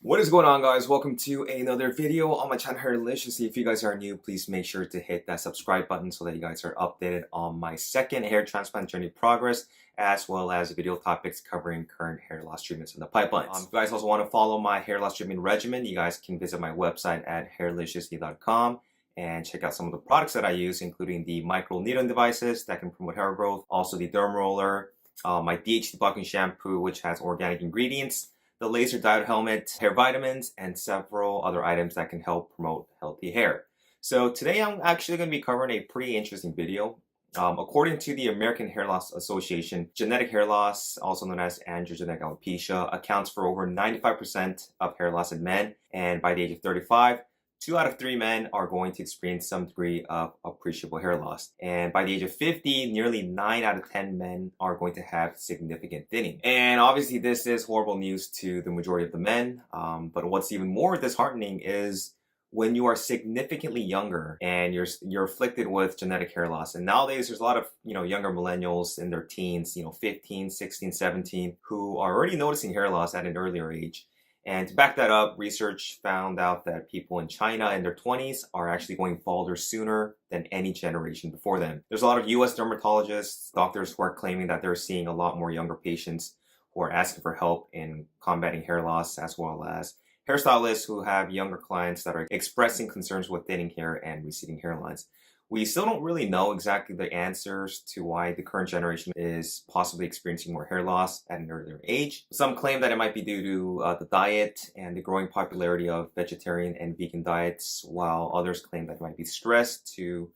What is going on, guys? Welcome to another video on my channel, Hairliciously. If you guys are new, please make sure to hit that subscribe button so that you guys are updated on my second hair transplant journey progress, as well as video topics covering current hair loss treatments in the pipeline. If you guys also want to follow my hair loss treatment regimen, you guys can visit my website at hairliciously.com and check out some of the products that I use, including the micro needling devices that can promote hair growth, also the derm roller, my DHT blocking shampoo, which has organic ingredients, the laser diode helmet, hair vitamins, and several other items that can help promote healthy hair. So today I'm actually going to be covering a pretty interesting video. According to the American Hair Loss Association, genetic hair loss, also known as androgenetic alopecia, accounts for over 95% of hair loss in men, and by the age of 35, 2 out of 3 men are going to experience some degree of appreciable hair loss. And by the age of 50, nearly 9 out of 10 men are going to have significant thinning. And obviously this is horrible news to the majority of the men. But what's even more disheartening is when you are significantly younger and you're afflicted with genetic hair loss. And nowadays there's a lot of younger millennials in their teens, 15, 16, 17, who are already noticing hair loss at an earlier age. And to back that up, research found out that people in China in their 20s are actually going balder sooner than any generation before them. There's a lot of US dermatologists, doctors who are claiming that they're seeing a lot more younger patients who are asking for help in combating hair loss, as well as hairstylists who have younger clients that are expressing concerns with thinning hair and receding hairlines. We still don't really know exactly the answers to why the current generation is possibly experiencing more hair loss at an earlier age. Some claim that it might be due to the diet and the growing popularity of vegetarian and vegan diets, while others claim that it might be stress to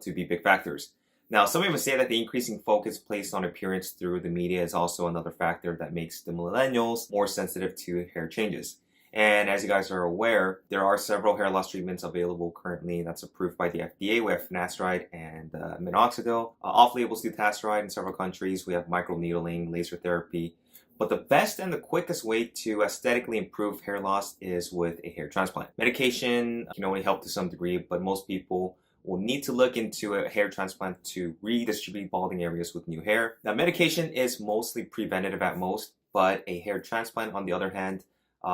be big factors. Now, some even say that the increasing focus placed on appearance through the media is also another factor that makes the millennials more sensitive to hair changes. And as you guys are aware, there are several hair loss treatments available currently that's approved by the FDA. We have finasteride and Minoxidil, off-label dutasteride in several countries. We have microneedling, laser therapy. But the best and the quickest way to aesthetically improve hair loss is with a hair transplant. Medication can only help to some degree, but most people will need to look into a hair transplant to redistribute balding areas with new hair. Now, medication is mostly preventative at most, but a hair transplant, on the other hand,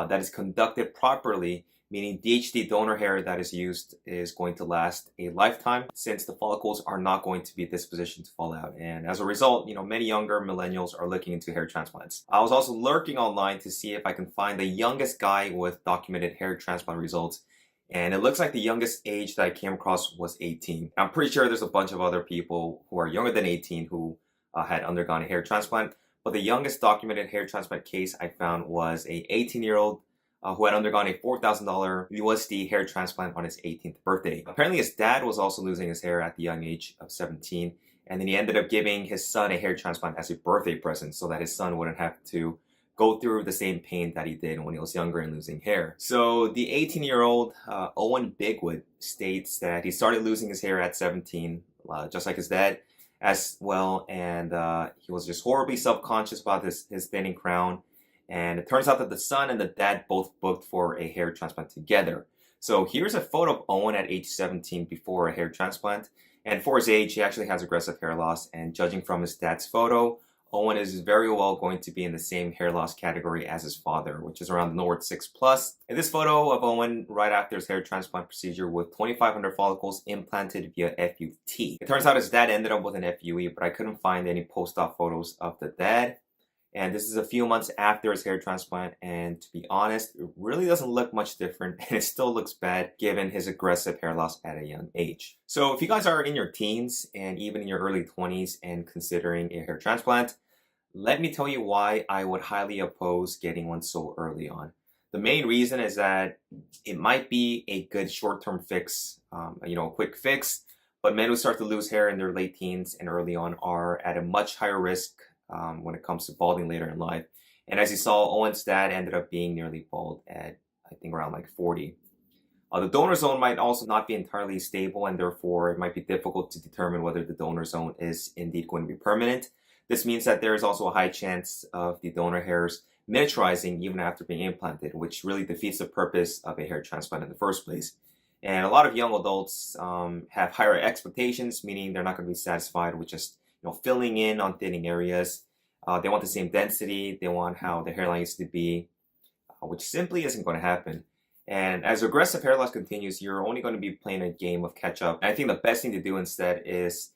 that is conducted properly, meaning DHT donor hair that is used is going to last a lifetime, since the follicles are not going to be dispositioned to fall out. And as a result, many younger millennials are looking into hair transplants. I was also lurking online to see if I can find the youngest guy with documented hair transplant results. And it looks like the youngest age that I came across was 18. I'm pretty sure there's a bunch of other people who are younger than 18 who had undergone a hair transplant. But the youngest documented hair transplant case I found was a 18-year-old who had undergone a $4,000 USD hair transplant on his 18th birthday. Apparently his dad was also losing his hair at the young age of 17, and then he ended up giving his son a hair transplant as a birthday present so that his son wouldn't have to go through the same pain that he did when he was younger and losing hair. So the 18-year-old Owen Bigwood states that he started losing his hair at 17, just like his dad as well, and he was just horribly self-conscious about his thinning crown. And it turns out that the son and the dad both booked for a hair transplant together. So here's a photo of Owen at age 17 before a hair transplant, and for his age he actually has aggressive hair loss, and judging from his dad's photo, Owen is very well going to be in the same hair loss category as his father, which is around the North 6+. In this photo of Owen right after his hair transplant procedure with 2,500 follicles implanted via FUT. It turns out his dad ended up with an FUE, but I couldn't find any post-op photos of the dad. And this is a few months after his hair transplant, and to be honest, it really doesn't look much different, and it still looks bad given his aggressive hair loss at a young age. So if you guys are in your teens and even in your early 20s and considering a hair transplant, let me tell you why I would highly oppose getting one so early on. The main reason is that it might be a good short-term fix, a quick fix, but men who start to lose hair in their late teens and early on are at a much higher risk when it comes to balding later in life. And as you saw, Owen's dad ended up being nearly bald at, I think, around like 40. The donor zone might also not be entirely stable, and therefore it might be difficult to determine whether the donor zone is indeed going to be permanent. This means that there is also a high chance of the donor hairs miniaturizing even after being implanted, which really defeats the purpose of a hair transplant in the first place. And a lot of young adults have higher expectations, meaning they're not going to be satisfied with just filling in on thinning areas. They want the same density. They want how the hairline used to be which simply isn't going to happen. And as aggressive hair loss continues, you're only going to be playing a game of catch up. And I think the best thing to do instead is,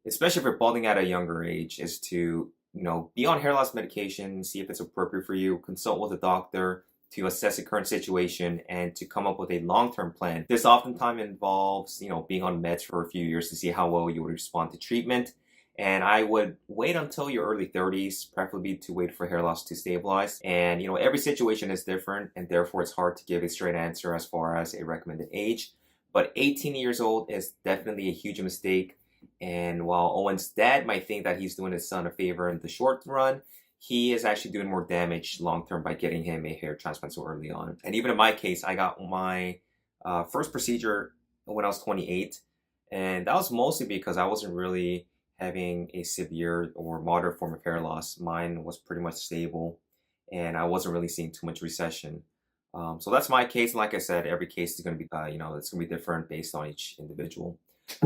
especially if you're balding at a younger age, is to be on hair loss medication, see if it's appropriate for you, consult with a doctor to assess the current situation and to come up with a long-term plan. This oftentimes involves, being on meds for a few years to see how well you would respond to treatment. And I would wait until your early 30s, preferably to wait for hair loss to stabilize. And, every situation is different, and therefore it's hard to give a straight answer as far as a recommended age. But 18 years old is definitely a huge mistake. And while Owen's dad might think that he's doing his son a favor in the short run, he is actually doing more damage long term by getting him a hair transplant so early on. And even in my case, I got my first procedure when I was 28. And that was mostly because I wasn't really having a severe or moderate form of hair loss. Mine was pretty much stable, and I wasn't really seeing too much recession. So that's my case. And like I said, every case is going to be, it's going to be different based on each individual.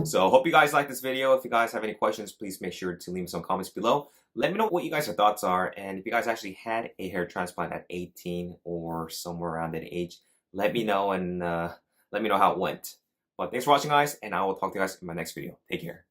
So hope you guys like this video. If you guys have any questions, please make sure to leave me some comments below. Let me know what you guys' thoughts are, and if you guys actually had a hair transplant at 18 or somewhere around that age, let me know, and let me know how it went. But thanks for watching, guys, and I will talk to you guys in my next video. Take care.